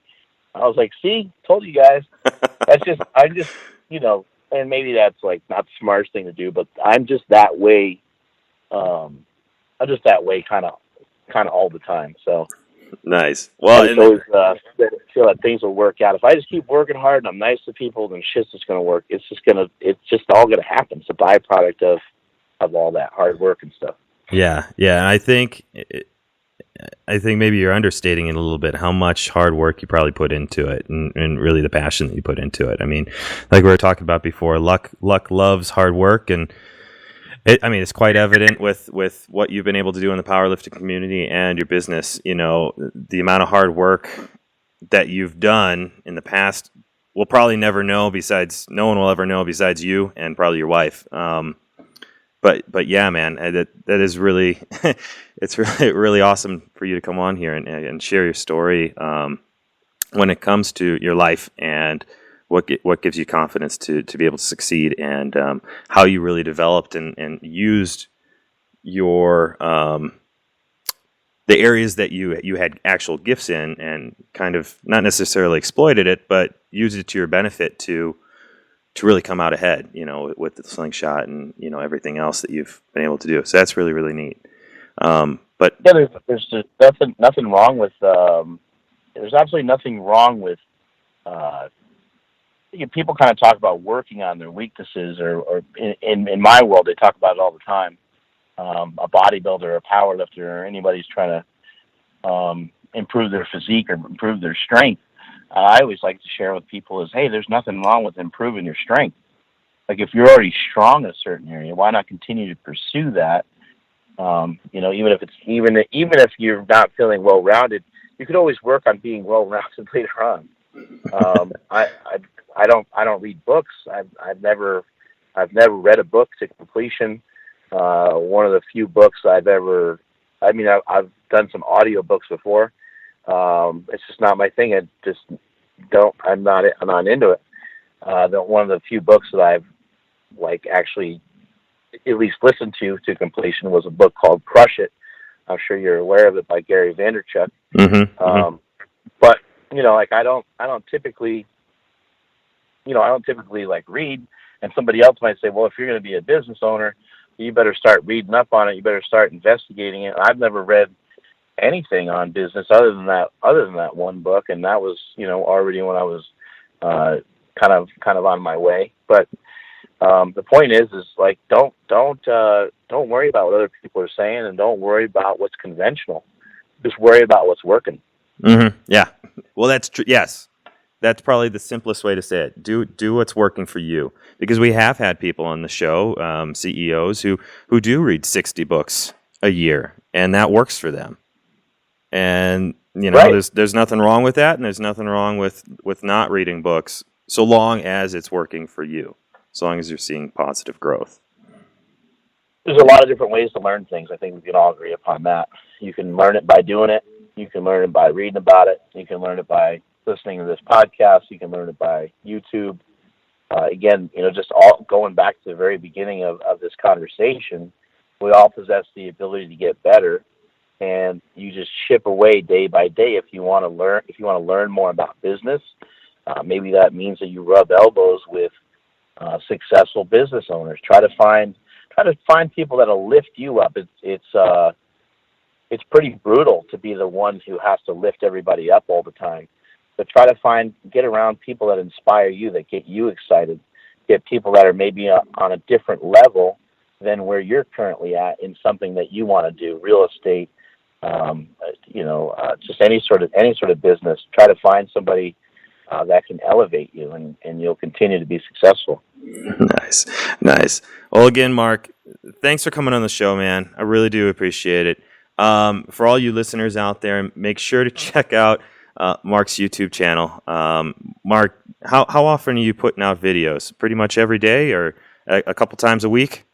I was like, see, told you guys. I'm just, and maybe that's not the smartest thing to do, but I'm just that way. I'm just that way kind of all the time. So Nice. I Well, just always feel that things will work out. If I just keep working hard and I'm nice to people, then shit's just gonna work. It's just all gonna happen. It's a byproduct of all that hard work and stuff. yeah. And I think maybe you're understating it a little bit, how much hard work you probably put into it, and really the passion that you put into it. I mean, like we were talking about before, luck loves hard work, and it's quite evident with what you've been able to do in the powerlifting community and your business. You know, the amount of hard work that you've done in the past, we'll probably never know. No one will ever know besides you and probably your wife. But yeah, man, that is really, it's really, really awesome for you to come on here and share your story when it comes to your life and what gives you confidence to be able to succeed, and how you really developed and used your the areas that you had actual gifts in, and kind of not necessarily exploited it, but used it to your benefit to really come out ahead, you know, with the Slingshot and, you know, everything else that you've been able to do. So that's really, really neat. But yeah, there's just nothing wrong with. There's absolutely nothing wrong with. People kind of talk about working on their weaknesses, or in my world, they talk about it all the time. A bodybuilder, a powerlifter, or anybody's trying to improve their physique or improve their strength. I always like to share with people is, hey, there's nothing wrong with improving your strength. Like if you're already strong in a certain area, why not continue to pursue that? Even if you're not feeling well-rounded, you could always work on being well-rounded later on. I don't read books. I've never read a book to completion. One of the few books I've done some audio books before. It's just not my thing. I'm not into it. One of the few books that I've actually at least listened to completion was a book called Crush It. I'm sure you're aware of it, by Gary Vaynerchuk. mm-hmm. But I don't typically read, and somebody else might say, well, if you're going to be a business owner, you better start reading up on it. You better start investigating it. I've never read anything on business other than that one book, and that was already when I was kind of on my way. But the point is don't worry about what other people are saying, and don't worry about what's conventional. Just worry about what's working. Mm-hmm. Yeah. Well, that's true. Yes. That's probably the simplest way to say it. Do what's working for you, because we have had people on the show, CEOs who do read 60 books a year, and that works for them. And right. there's nothing wrong with that, and there's nothing wrong with not reading books, so long as it's working for you, so long as you're seeing positive growth. There's a lot of different ways to learn things. I think we can all agree upon that. You can learn it by doing it. You can learn it by reading about it. You can learn it by listening to this podcast. You can learn it by YouTube. Again, just all going back to the very beginning of this conversation, we all possess the ability to get better, and you just chip away day by day. If you want to learn more about business, maybe that means that you rub elbows with successful business owners. Try to find people that'll lift you up. It's pretty brutal to be the one who has to lift everybody up all the time. But try to get around people that inspire you, that get you excited. Get people that are maybe on a different level than where you're currently at in something that you want to do, real estate, just any sort of business. Try to find somebody that can elevate you, and you'll continue to be successful. Nice. Well, again, Mark, thanks for coming on the show, man. I really do appreciate it. For all you listeners out there, make sure to check out Mark's YouTube channel. Mark, how often are you putting out videos? Pretty much every day, or a couple times a week?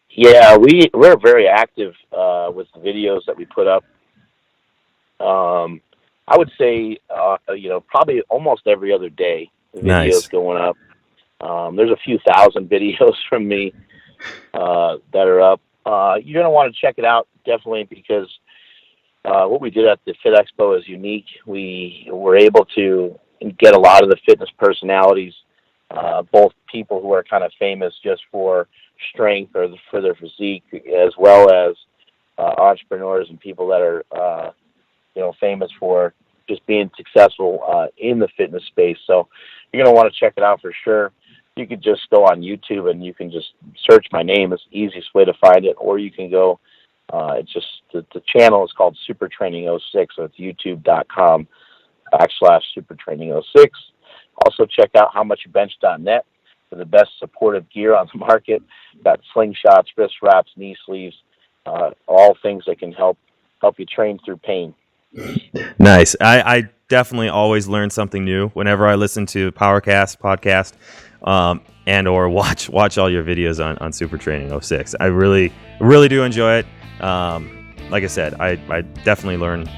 Yeah, we're very active with the videos that we put up. I would say probably almost every other day videos nice. Going up. There's a few thousand videos from me that are up. You're gonna want to check it out definitely, because what we did at the Fit Expo is unique. We were able to get a lot of the fitness personalities, both people who are kind of famous just for strength or for their physique, as well as entrepreneurs and people that are, famous for just being successful in the fitness space. So you're going to want to check it out for sure. You could just go on YouTube and you can just search my name. It's the easiest way to find it. Or you can go, it's just, the channel is called Super Training 06. So it's youtube.com/Super Training 06. Also check out howmuchbench.net for the best supportive gear on the market. Got slingshots, wrist wraps, knee sleeves, all things that can help you train through pain. Nice. I definitely always learn something new whenever I listen to Powercast podcast, and or watch all your videos on Super Training 06. I really do enjoy it. Like I said, I definitely learn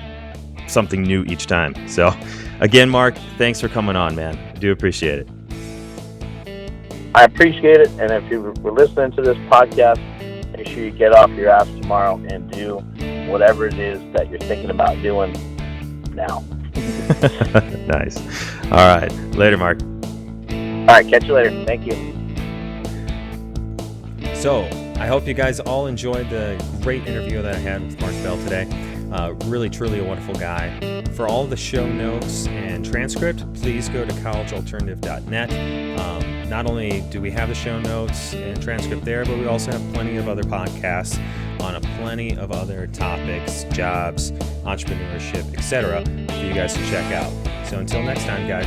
something new each time. So again, Mark, thanks for coming on, man. I do appreciate it. I appreciate it. And if you were listening to this podcast, make sure you get off your ass tomorrow and do whatever it is that you're thinking about doing now. Nice. All right. Later, Mark. All right. Catch you later. Thank you. So I hope you guys all enjoyed the great interview that I had with Mark Bell today. Really, truly a wonderful guy. For all the show notes and transcript, please go to collegealternative.net. Not only do we have the show notes and transcript there, but we also have plenty of other podcasts on plenty of other topics, jobs, entrepreneurship, etc. for you guys to check out. So until next time, guys.